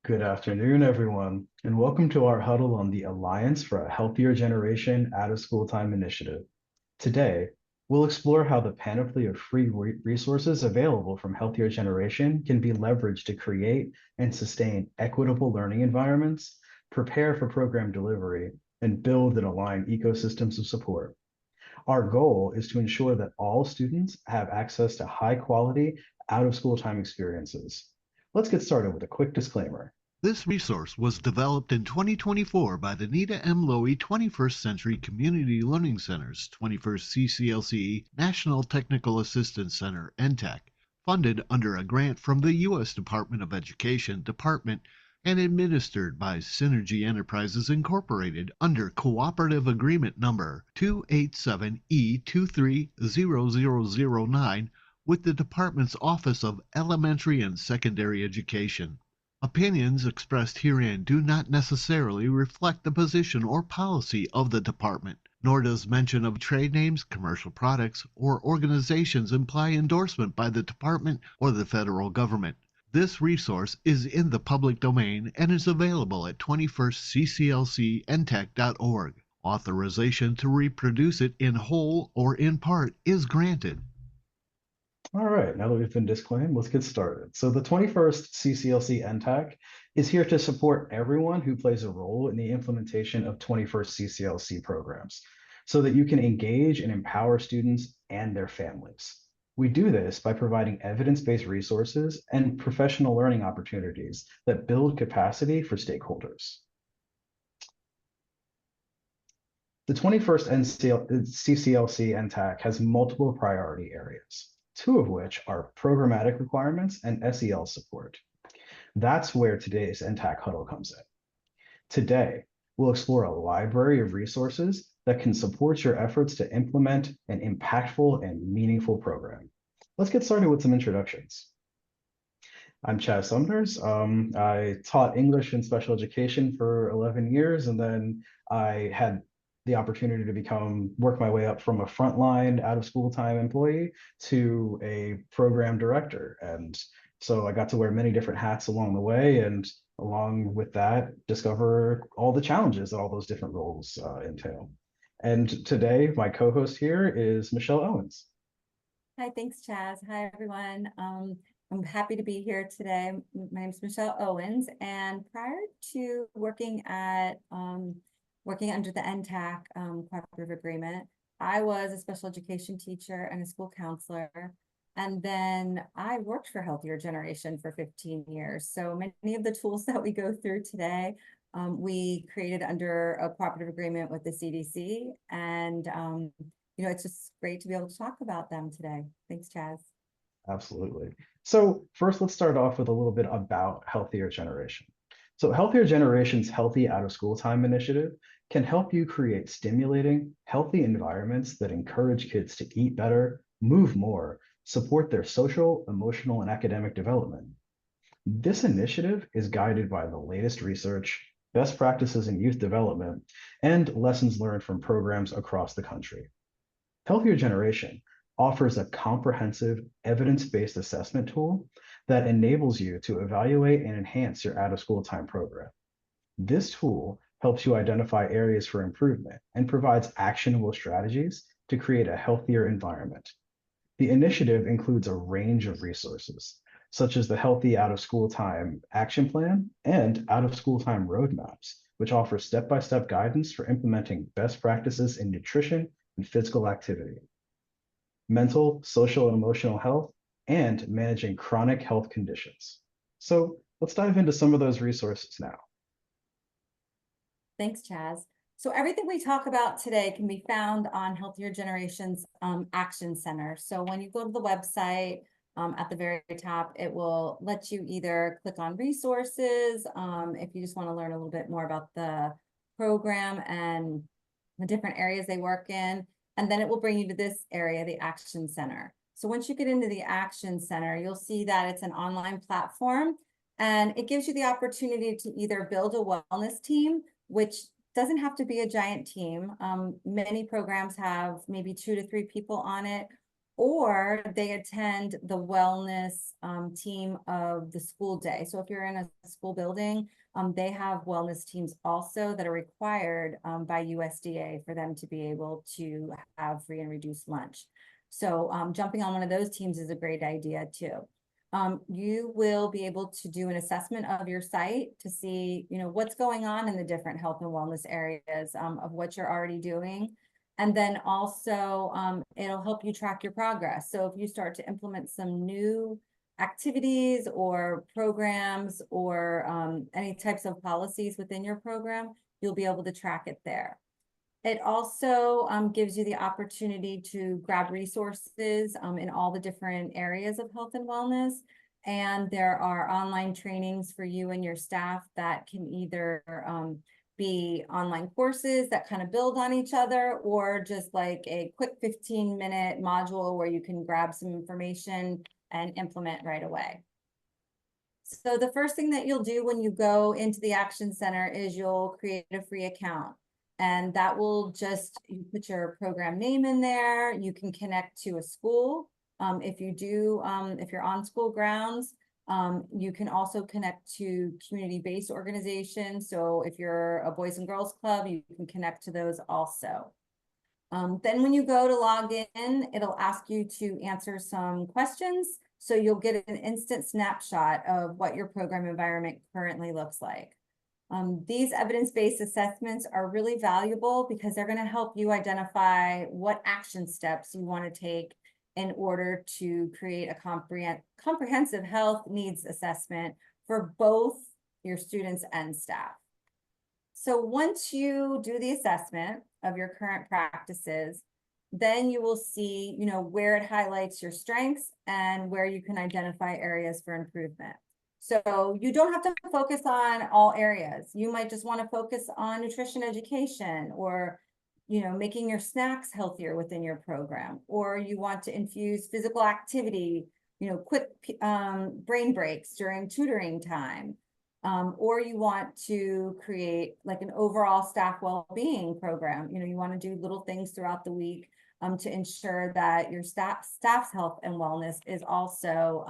Good afternoon, everyone, and welcome to our huddle on the Alliance for a Healthier Generation Out of School Time initiative. Today, we'll explore how the panoply of free resources available from Healthier Generation can be leveraged to create and sustain equitable learning environments, prepare for program delivery, and build and align ecosystems of support. Our goal is to ensure that all students have access to high quality out of school time experiences. Let's get started with a quick disclaimer. This resource was developed in 2024 by the Nita M. Lowy 21st Century Community Learning Center's 21st CCLC National Technical Assistance Center, NTAC, funded under a grant from the U.S. Department of Education Department and administered by Synergy Enterprises Incorporated under Cooperative Agreement Number 287E230009 with the Department's Office of Elementary and Secondary Education. Opinions expressed herein do not necessarily reflect the position or policy of the Department, nor does mention of trade names, commercial products, or organizations imply endorsement by the Department or the federal government. This resource is in the public domain and is available at 21stcclcntech.org. Authorization to reproduce it in whole or in part is granted. All right, now that we've been disclaimed, let's get started. So the 21st CCLC NTAC is here to support everyone who plays a role in the implementation of 21st CCLC programs so that you can engage and empower students and their families. We do this by providing evidence-based resources and professional learning opportunities that build capacity for stakeholders. The 21st CCLC NTAC has multiple priority areas, two of which are programmatic requirements and SEL support. That's where today's NTAC Huddle comes in. Today, we'll explore a library of resources that can support your efforts to implement an impactful and meaningful program. Let's get started with some introductions. I'm Chaz Sumners. I taught English in special education for 11 years, and then I had the opportunity to work my way up from a frontline out of school time employee to a program director. And so I got to wear many different hats along the way, and along with that, discover all the challenges that all those different roles entail. And today, my co-host here is Michelle Owens. Hi, thanks, Chaz. Hi, everyone. I'm happy to be here today. My name is Michelle Owens, and prior to working under the NTAC cooperative agreement, I was a special education teacher and a school counselor. And then I worked for Healthier Generation for 15 years. So many of the tools that we go through today, we created under a cooperative agreement with the CDC. And it's just great to be able to talk about them today. Thanks, Chaz. Absolutely. So first, let's start off with a little bit about Healthier Generation. So Healthier Generation's Healthy Out of School Time initiative can help you create stimulating, healthy environments that encourage kids to eat better, move more, support their social, emotional, and academic development. This initiative is guided by the latest research, best practices in youth development, and lessons learned from programs across the country. Healthier Generation offers a comprehensive evidence-based assessment tool that enables you to evaluate and enhance your out-of-school time program. This tool helps you identify areas for improvement and provides actionable strategies to create a healthier environment. The initiative includes a range of resources, such as the Healthy Out-of-School Time Action Plan and Out-of-School Time Roadmaps, which offer step-by-step guidance for implementing best practices in nutrition and physical activity, mental, social, and emotional health, and managing chronic health conditions. So let's dive into some of those resources now. Thanks, Chaz. So everything we talk about today can be found on Healthier Generation's Action Center. So when you go to the website, at the very top, it will let you either click on resources if you just want to learn a little bit more about the program and the different areas they work in. And then it will bring you to this area, the Action Center. So once you get into the Action Center, you'll see that it's an online platform, and it gives you the opportunity to either build a wellness team, which doesn't have to be a giant team. Many programs have maybe 2 to 3 people on it, or they attend the wellness team of the school day. So if you're in a school building, they have wellness teams also that are required by USDA for them to be able to have free and reduced lunch. So jumping on one of those teams is a great idea too. You will be able to do an assessment of your site to see, what's going on in the different health and wellness areas of what you're already doing. And then also it'll help you track your progress. So if you start to implement some new activities or programs or any types of policies within your program, you'll be able to track it there. It also gives you the opportunity to grab resources in all the different areas of health and wellness. And there are online trainings for you and your staff that can either be online courses that kind of build on each other, or just like a quick 15-minute module where you can grab some information and implement right away. So the first thing that you'll do when you go into the Action Center is you'll create a free account. And that will you put your program name in there. You can connect to a school. If you're on school grounds, you can also connect to community-based organizations. So if you're a Boys and Girls Club, you can connect to those also. Then when you go to log in, it'll ask you to answer some questions. So you'll get an instant snapshot of what your program environment currently looks like. These evidence-based assessments are really valuable because they're going to help you identify what action steps you want to take in order to create a comprehensive health needs assessment for both your students and staff. So once you do the assessment of your current practices, then you will see, where it highlights your strengths and where you can identify areas for improvement. So you don't have to focus on all areas. You might just want to focus on nutrition education, or, making your snacks healthier within your program, or you want to infuse physical activity, quick brain breaks during tutoring time. Or you want to create like an overall staff well-being program. You want to do little things throughout the week to ensure that your staff's health and wellness is also,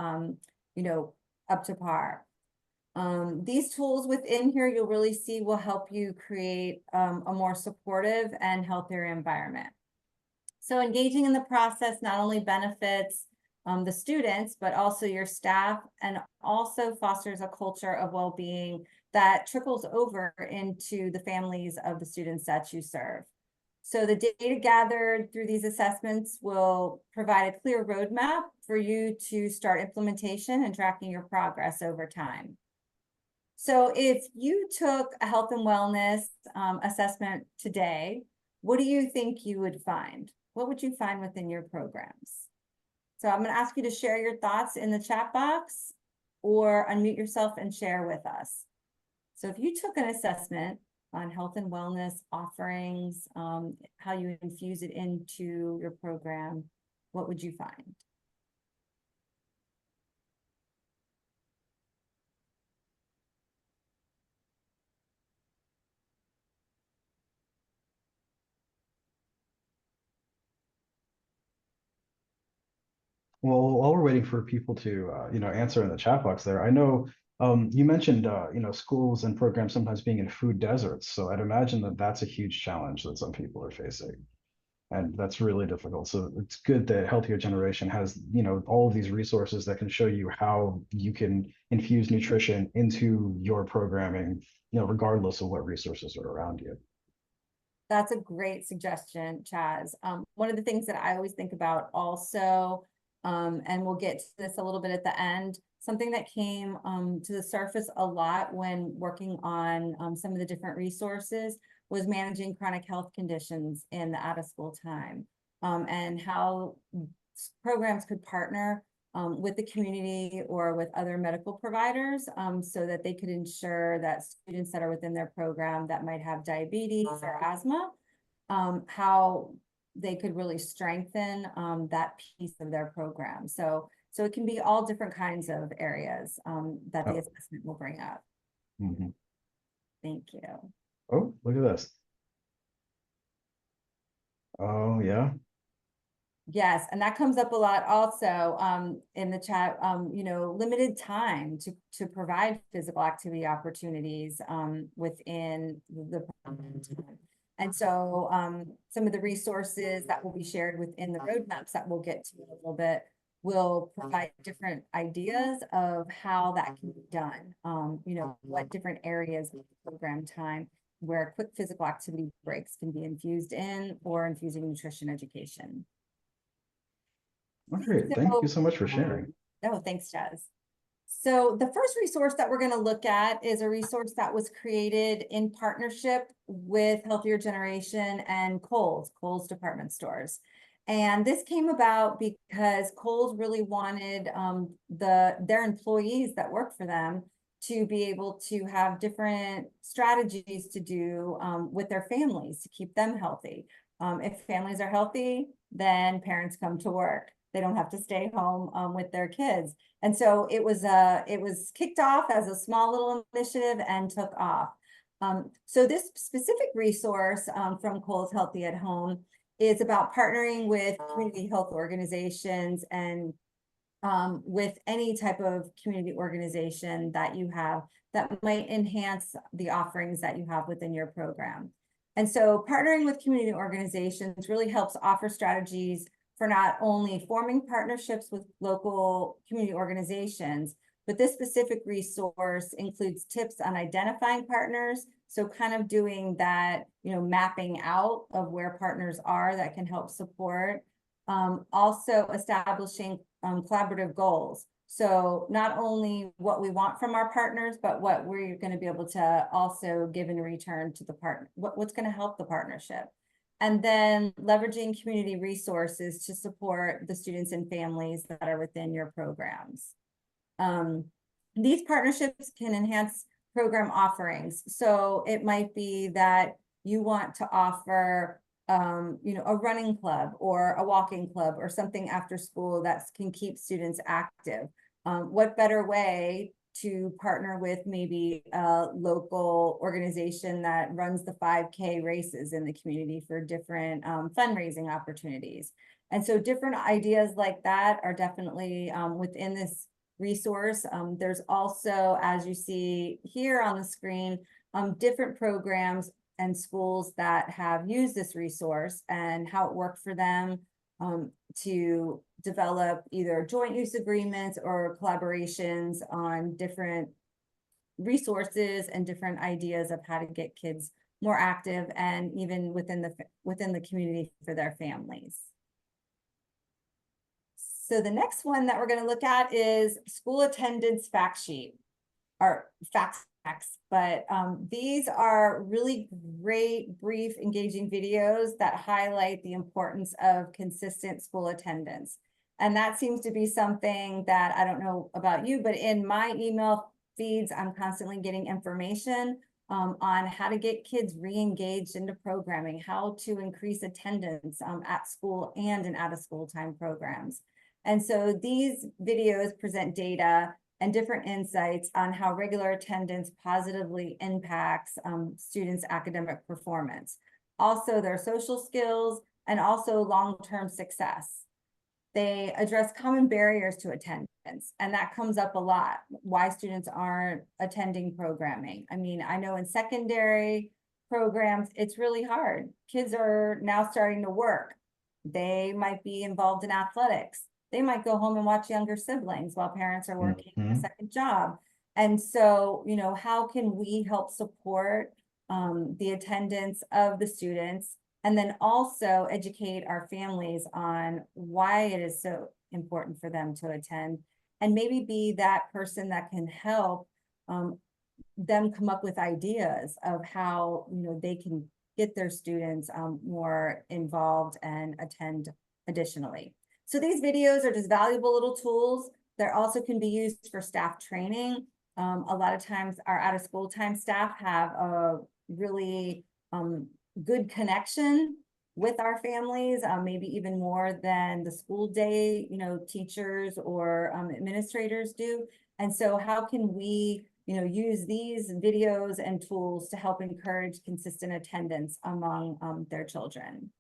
up to par. These tools within here, you'll really see, will help you create a more supportive and healthier environment. So engaging in the process not only benefits the students, but also your staff, and also fosters a culture of well-being that trickles over into the families of the students that you serve. So the data gathered through these assessments will provide a clear roadmap for you to start implementation and tracking your progress over time. So if you took a health and wellness assessment today, what do you think you would find? What would you find within your programs? So I'm going to ask you to share your thoughts in the chat box, or unmute yourself and share with us. So if you took an assessment on health and wellness offerings, how you infuse it into your program, what would you find? Well, while we're waiting for people to, answer in the chat box there, I know you mentioned, schools and programs sometimes being in food deserts. So I'd imagine that that's a huge challenge that some people are facing. And that's really difficult. So it's good that Healthier Generation has, all of these resources that can show you how you can infuse nutrition into your programming, regardless of what resources are around you. That's a great suggestion, Chaz. One of the things that I always think about also, and we'll get to this a little bit at the end, something that came to the surface a lot when working on some of the different resources was managing chronic health conditions in the out-of-school time, and how programs could partner with the community or with other medical providers so that they could ensure that students that are within their program that might have diabetes or asthma, how they could really strengthen that piece of their program. So it can be all different kinds of areas that the assessment will bring up. Mm-hmm. Thank you. Oh, look at this. Oh, yeah. Yes, and that comes up a lot also in the chat, limited time to provide physical activity opportunities within the program time. And so some of the resources that will be shared within the roadmaps that we'll get to in a little bit will provide different ideas of how that can be done. What different areas of the program time where quick physical activity breaks can be infused in, or infusing nutrition education. All right, thank you so much for sharing. No, thanks, Jazz. So the first resource that we're going to look at is a resource that was created in partnership with Healthier Generation and Kohl's department stores. And this came about because Kohl's really wanted their employees that work for them to be able to have different strategies to do with their families to keep them healthy. If families are healthy, then parents come to work. They don't have to stay home with their kids. And so it was kicked off as a small little initiative and took off. So this specific resource from Kohl's Healthy at Home is about partnering with community health organizations and with any type of community organization that you have that might enhance the offerings that you have within your program. And so partnering with community organizations really helps offer strategies for not only forming partnerships with local community organizations, but this specific resource includes tips on identifying partners. So kind of doing that, mapping out of where partners are that can help support. Also establishing collaborative goals. So not only what we want from our partners, but what we're going to be able to also give in return to the partner, what's going to help the partnership. And then leveraging community resources to support the students and families that are within your programs. These partnerships can enhance program offerings. So it might be that you want to offer a running club or a walking club or something after school that can keep students active. What better way to partner with maybe a local organization that runs the 5K races in the community for different fundraising opportunities. And so different ideas like that are definitely within this resource. There's also, as you see here on the screen, different programs and schools that have used this resource and how it worked for them to develop either joint use agreements or collaborations on different resources and different ideas of how to get kids more active and even within the community for their families. So the next one that we're going to look at is school attendance fact sheet, or facts. But these are really great, brief, engaging videos that highlight the importance of consistent school attendance. And that seems to be something that, I don't know about you, but in my email feeds, I'm constantly getting information on how to get kids re-engaged into programming, how to increase attendance at school and in out-of-school time programs. And so these videos present data and different insights on how regular attendance positively impacts students' academic performance, also their social skills, and also long-term success. They address common barriers to attendance, and that comes up a lot, why students aren't attending programming. I mean, I know in secondary programs, it's really hard. Kids are now starting to work. They might be involved in athletics. They might go home and watch younger siblings while parents are working a second job. And so, how can we help support the attendance of the students, and then also educate our families on why it is so important for them to attend, and maybe be that person that can help them come up with ideas of how, they can get their students more involved and attend additionally. So these videos are just valuable little tools. They also can be used for staff training. A lot of times our out-of-school time staff have a really good connection with our families, maybe even more than the school day, teachers or administrators do. And so how can we, use these videos and tools to help encourage consistent attendance among their children?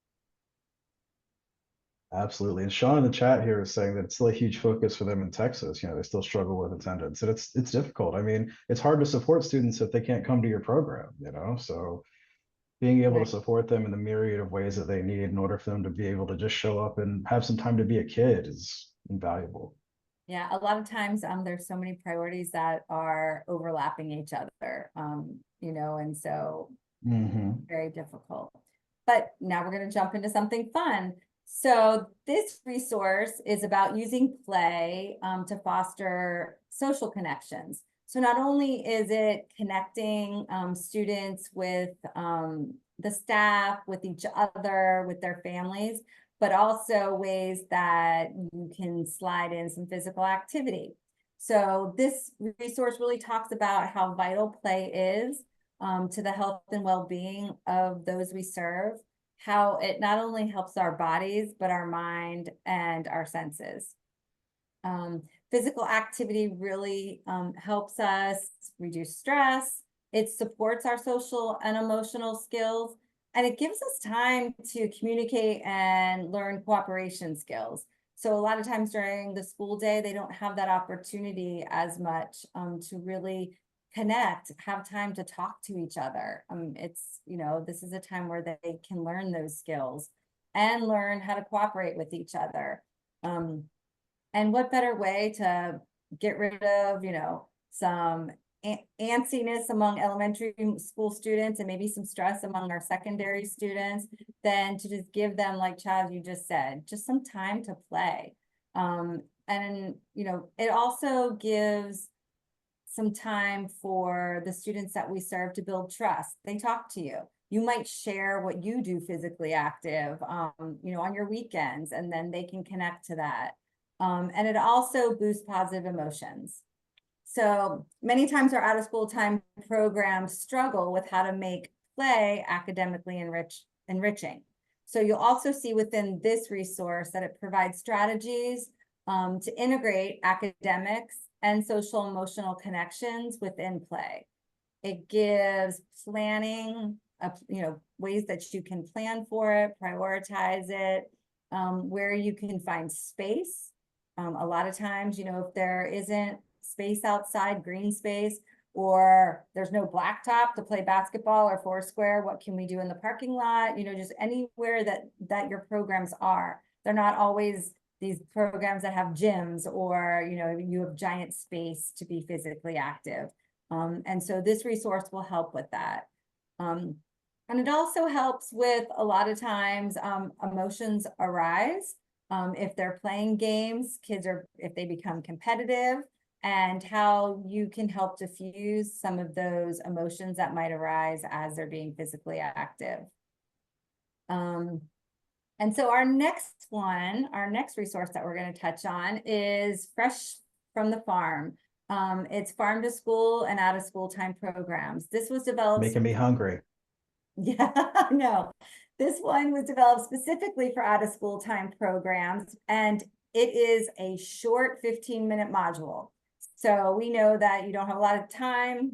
Absolutely. And Sean in the chat here is saying that it's still a huge focus for them in Texas. They still struggle with attendance, and it's difficult. I mean, it's hard to support students if they can't come to your program. So being able to Right. support them in the myriad of ways that they need in order for them to be able to just show up and have some time to be a kid is invaluable. Yeah, a lot of times there's so many priorities that are overlapping each other, and so Hmm. very difficult. But now we're going to jump into something fun. So this resource is about using play to foster social connections. So not only is it connecting students with the staff, with each other, with their families, but also ways that you can slide in some physical activity. So this resource really talks about how vital play is to the health and well-being of those we serve, how it not only helps our bodies, but our mind and our senses. Physical activity really helps us reduce stress. It supports our social and emotional skills, and it gives us time to communicate and learn cooperation skills. So a lot of times during the school day, they don't have that opportunity as much to really connect, have time to talk to each other. This is a time where they can learn those skills and learn how to cooperate with each other. And what better way to get rid of, some antsiness among elementary school students and maybe some stress among our secondary students than to just give them, like Chaz, you just said, just some time to play. And it also gives some time for the students that we serve to build trust. They talk to you. You might share what you do physically active, on your weekends, and then they can connect to that. And it also boosts positive emotions. So many times our out of school time programs struggle with how to make play academically enriching. So you'll also see within this resource that it provides strategies to integrate academics and social emotional connections within play. It gives planning, ways that you can plan for it, prioritize it, where you can find space. A lot of times, if there isn't space outside, green space, or there's no blacktop to play basketball or foursquare, what can we do in the parking lot? Just anywhere that your programs are. They're not always these programs that have gyms or, you have giant space to be physically active. And so this resource will help with that. And it also helps with a lot of times emotions arise. If they're playing games, if they become competitive, and how you can help diffuse some of those emotions that might arise as they're being physically active. And so our next resource that we're going to touch on is Fresh from the Farm. It's farm to school and out of school time programs. This was developed. Making me hungry. Yeah, no. This one was developed specifically for out of school time programs, and it is a short 15-minute module. So we know that you don't have a lot of time.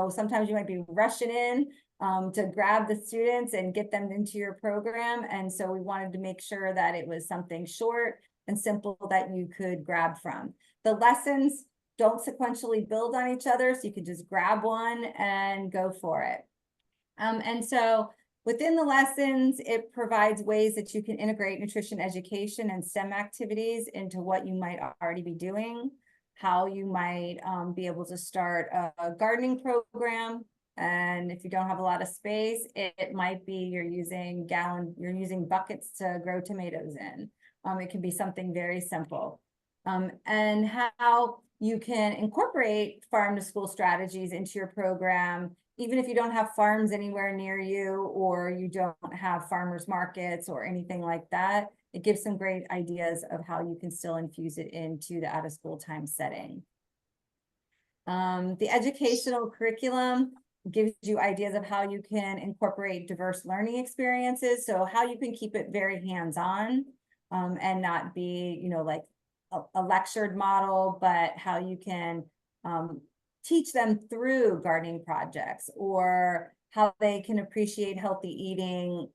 Sometimes you might be rushing in to grab the students and get them into your program. And so we wanted to make sure that it was something short and simple that you could grab from. The lessons don't sequentially build on each other, so you could just grab one and go for it. And so within the lessons, it provides ways that you can integrate nutrition education and STEM activities into what you might already be doing, how you might be able to start a gardening program. And if you don't have a lot of space, it might be you're using buckets to grow tomatoes in. It can be something very simple. And how you can incorporate farm to school strategies into your program, even if you don't have farms anywhere near you, or you don't have farmers markets or anything like that. It gives some great ideas of how you can still infuse it into the out of school time setting. The educational curriculum gives you ideas of how you can incorporate diverse learning experiences. So how you can keep it very hands-on and not be, like a lectured model, but how you can teach them through gardening projects or how they can appreciate healthy eating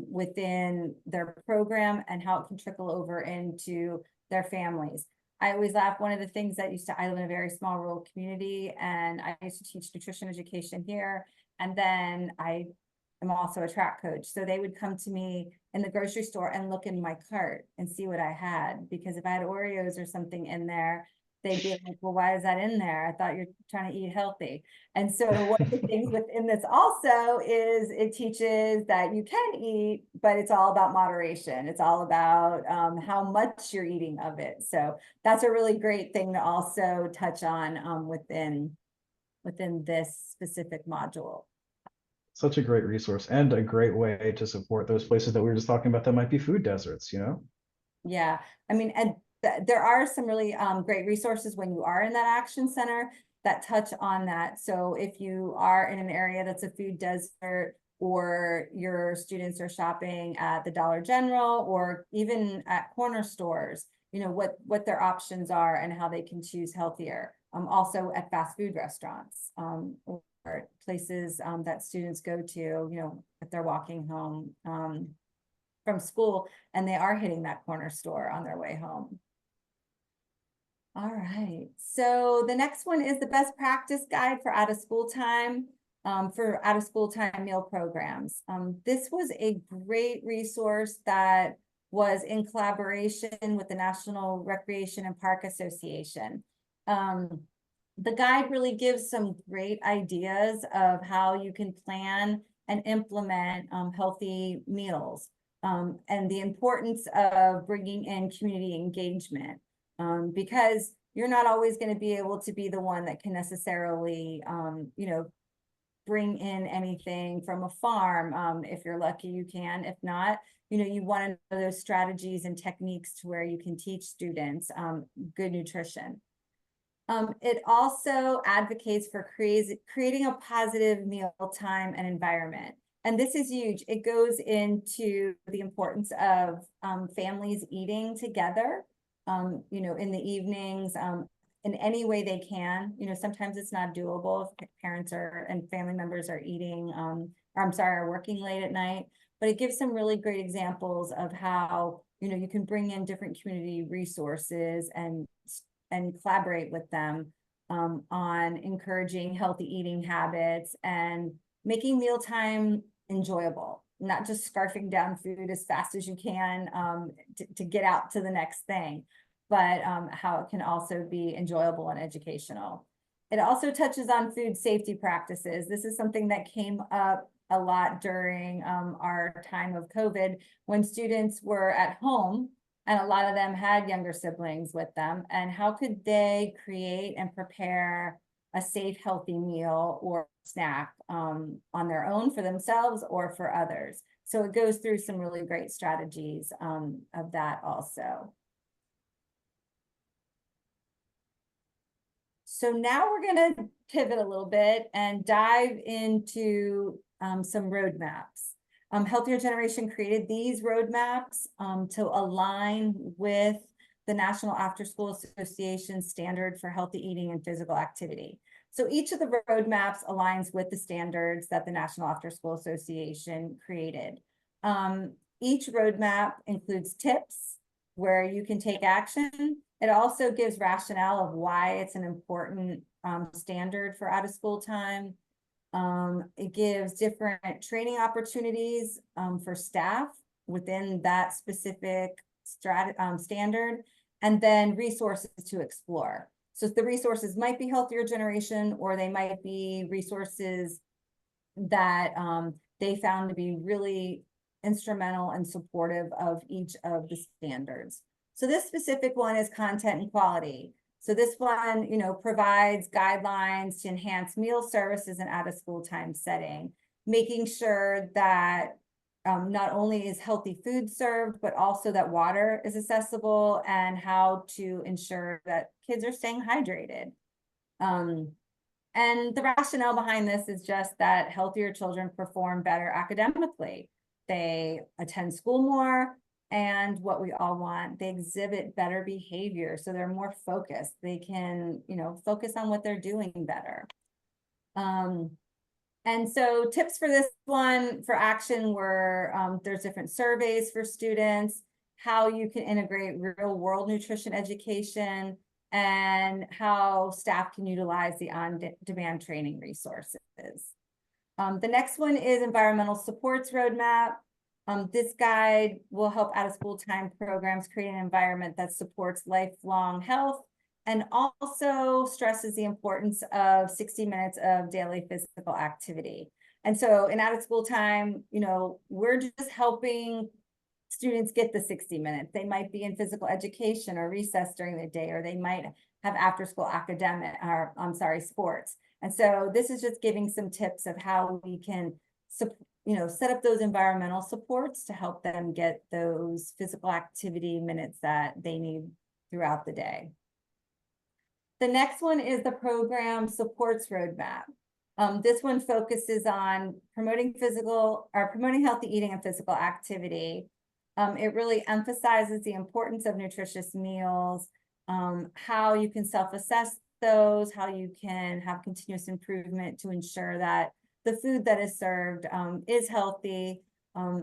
within their program and how it can trickle over into their families. I always laugh. One of the things that I live in a very small rural community, and I used to teach nutrition education here. And then I'm also a track coach. So they would come to me in the grocery store and look in my cart and see what I had. Because if I had Oreos or something in there, they'd be like, well, why is that in there? I thought you're trying to eat healthy. And so one of the things within this also is it teaches that you can eat, but it's all about moderation. It's all about how much you're eating of it. So that's a really great thing to also touch on within this specific module. Such a great resource and a great way to support those places that we were just talking about that might be food deserts, you know? Yeah, I mean, and there are some really great resources when you are in that action center that touch on that. So if you are in an area that's a food desert, or your students are shopping at the Dollar General or even at corner stores, you know, what their options are and how they can choose healthier. Also at fast food restaurants, or places that students go to, you know, if they're walking home from school and they are hitting that corner store on their way home. All right, so the next one is the best practice guide for out of school time, for out of school time meal programs. This was a great resource that was in collaboration with the National Recreation and Park Association. The guide really gives some great ideas of how you can plan and implement healthy meals, and the importance of bringing in community engagement, because you're not always going to be able to be the one that can necessarily, you know, bring in anything from a farm. If you're lucky, you can. If not, you know, you want to know those strategies and techniques to where you can teach students good nutrition. It also advocates for creating a positive mealtime and environment. And this is huge. It goes into the importance of families eating together, you know, in the evenings, in any way they can. You know, sometimes it's not doable if parents and family members are eating, or I'm sorry, are working late at night. But it gives some really great examples of how, you know, you can bring in different community resources and collaborate with them on encouraging healthy eating habits and making mealtime enjoyable, not just scarfing down food as fast as you can to get out to the next thing, but how it can also be enjoyable and educational. It also touches on food safety practices. This is something that came up a lot during our time of COVID when students were at home and a lot of them had younger siblings with them. And how could they create and prepare a safe, healthy meal or snack on their own for themselves or for others? So it goes through some really great strategies of that also. So now we're going to pivot a little bit and dive into some roadmaps. Healthier Generation created these roadmaps to align with the National After School Association standard for healthy eating and physical activity. So each of the roadmaps aligns with the standards that the National After School Association created. Each roadmap includes tips where you can take action. It also gives rationale of why it's an important standard for out of school time. It gives different training opportunities for staff within that specific standard, and then resources to explore. So the resources might be Healthier Generation, or they might be resources that they found to be really instrumental and supportive of each of the standards. So this specific one is content and quality. So this one, you know, provides guidelines to enhance meal services in out of school time setting, making sure that not only is healthy food served, but also that water is accessible and how to ensure that kids are staying hydrated. And the rationale behind this is just that healthier children perform better academically. They attend school more, and what we all want, they exhibit better behavior. So they're more focused. They can, you know, focus on what they're doing better. And so tips for this one for action were there's different surveys for students, how you can integrate real world nutrition education, and how staff can utilize the on-demand training resources. The next one is environmental supports roadmap. This guide will help out of school time programs create an environment that supports lifelong health and also stresses the importance of 60 minutes of daily physical activity. And so in out of school time, we're just helping students get the 60 minutes. They might be in physical education or recess during the day, or they might have after school academic, or sports. And so this is just giving some tips of how we can set up those environmental supports to help them get those physical activity minutes that they need throughout the day. The next one is the program supports roadmap. This one focuses on promoting healthy eating and physical activity. It really emphasizes the importance of nutritious meals, how you can self-assess those, how you can have continuous improvement to ensure that the food that is served is healthy,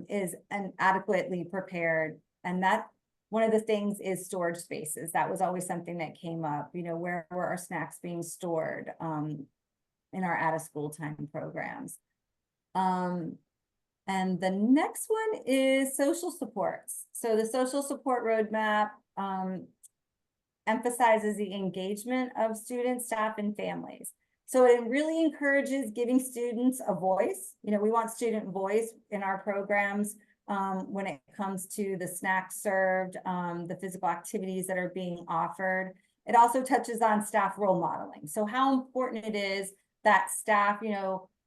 is adequately prepared. And that one of the things is storage spaces. That was always something that came up, where were our snacks being stored in our out of school time programs. And the next one is social supports. So the social support roadmap emphasizes the engagement of students, staff, and families. So it really encourages giving students a voice. We want student voice in our programs when it comes to the snacks served, the physical activities that are being offered. It also touches on staff role modeling. So how important it is that staff,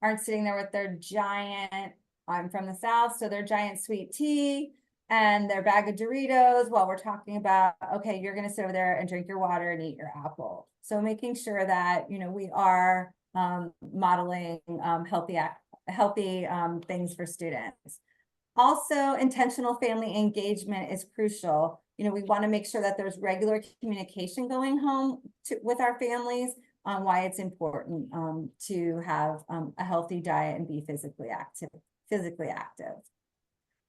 aren't sitting there with their giant, I'm from the South, so their giant sweet tea and their bag of Doritos while we're talking about, okay, you're going to sit over there and drink your water and eat your apple. So making sure that, we are modeling healthy things for students. Also, intentional family engagement is crucial. We want to make sure that there's regular communication going home with our families on why it's important to have a healthy diet and be physically active.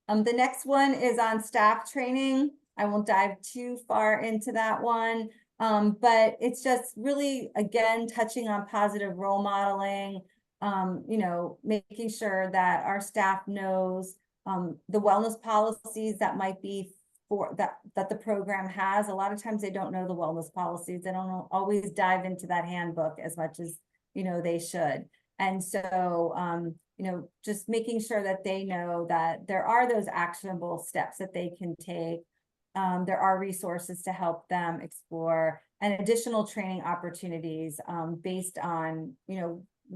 The next one is on staff training. I won't dive too far into that one, but it's just really, again, touching on positive role modeling, making sure that our staff knows the wellness policies that might be that the program has. A lot of times they don't know the wellness policies. They don't always dive into that handbook as much as, they should. And so, just making sure that they know that there are those actionable steps that they can take. There are resources to help them explore and additional training opportunities based on,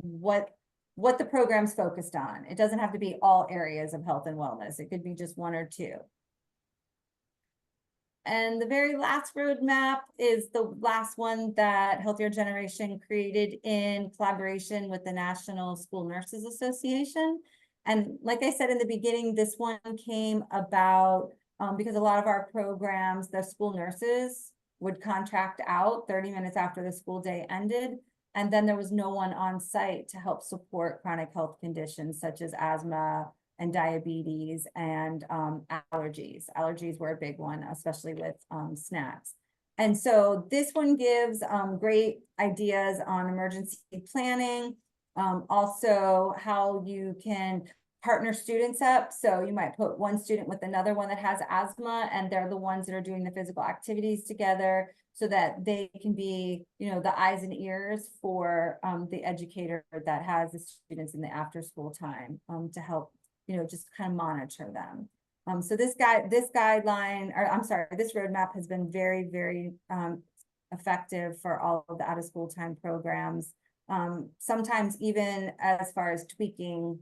what the program's focused on. It doesn't have to be all areas of health and wellness. It could be just one or two. And the very last roadmap is the last one that Healthier Generation created in collaboration with the National School Nurses Association. And like I said in the beginning, this one came about because a lot of our programs, the school nurses would contract out 30 minutes after the school day ended. And then there was no one on site to help support chronic health conditions such as asthma and diabetes and allergies. Allergies were a big one, especially with snacks. And so this one gives great ideas on emergency planning, also how you can partner students up. So you might put one student with another one that has asthma, and they're the ones that are doing the physical activities together so that they can be, the eyes and ears for the educator that has the students in the after school time to help just kind of monitor them. So this guideline, or I'm sorry, this roadmap has been very, very effective for all of the out of school time programs. Sometimes even as far as tweaking,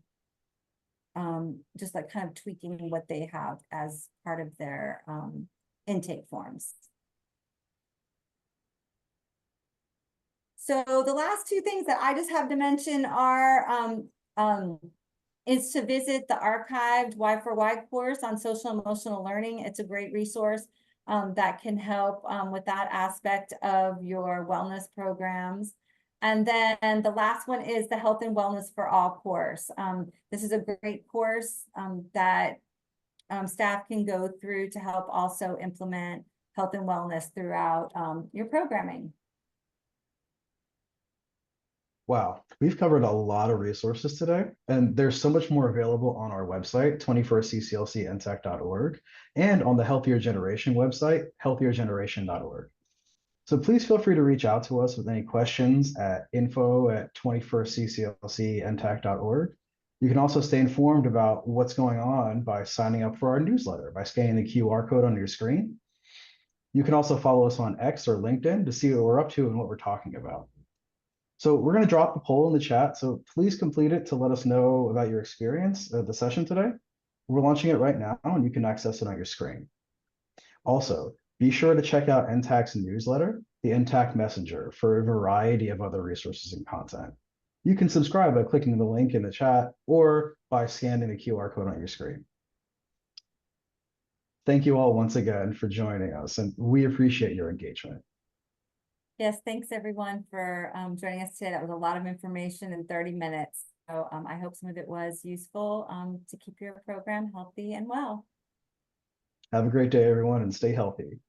just like kind of tweaking what they have as part of their intake forms. So the last two things that I just have to mention are is to visit the archived Y for Y course on social emotional learning. It's a great resource that can help with that aspect of your wellness programs. And then the last one is the Health and Wellness for All course. This is a great course that staff can go through to help also implement health and wellness throughout your programming. Wow, we've covered a lot of resources today, and there's so much more available on our website, 21stcclcntac.org, and on the Healthier Generation website, healthiergeneration.org. So please feel free to reach out to us with any questions at info@21stcclcntac.org. You can also stay informed about what's going on by signing up for our newsletter by scanning the QR code on your screen. You can also follow us on X or LinkedIn to see what we're up to and what we're talking about. So we're going to drop the poll in the chat, so please complete it to let us know about your experience of the session today. We're launching it right now, and you can access it on your screen. Also, be sure to check out NTAC's newsletter, the NTAC Messenger, for a variety of other resources and content. You can subscribe by clicking the link in the chat or by scanning the QR code on your screen. Thank you all once again for joining us, and we appreciate your engagement. Yes, thanks everyone for joining us today. That was a lot of information in 30 minutes. So I hope some of it was useful to keep your program healthy and well. Have a great day, everyone, and stay healthy.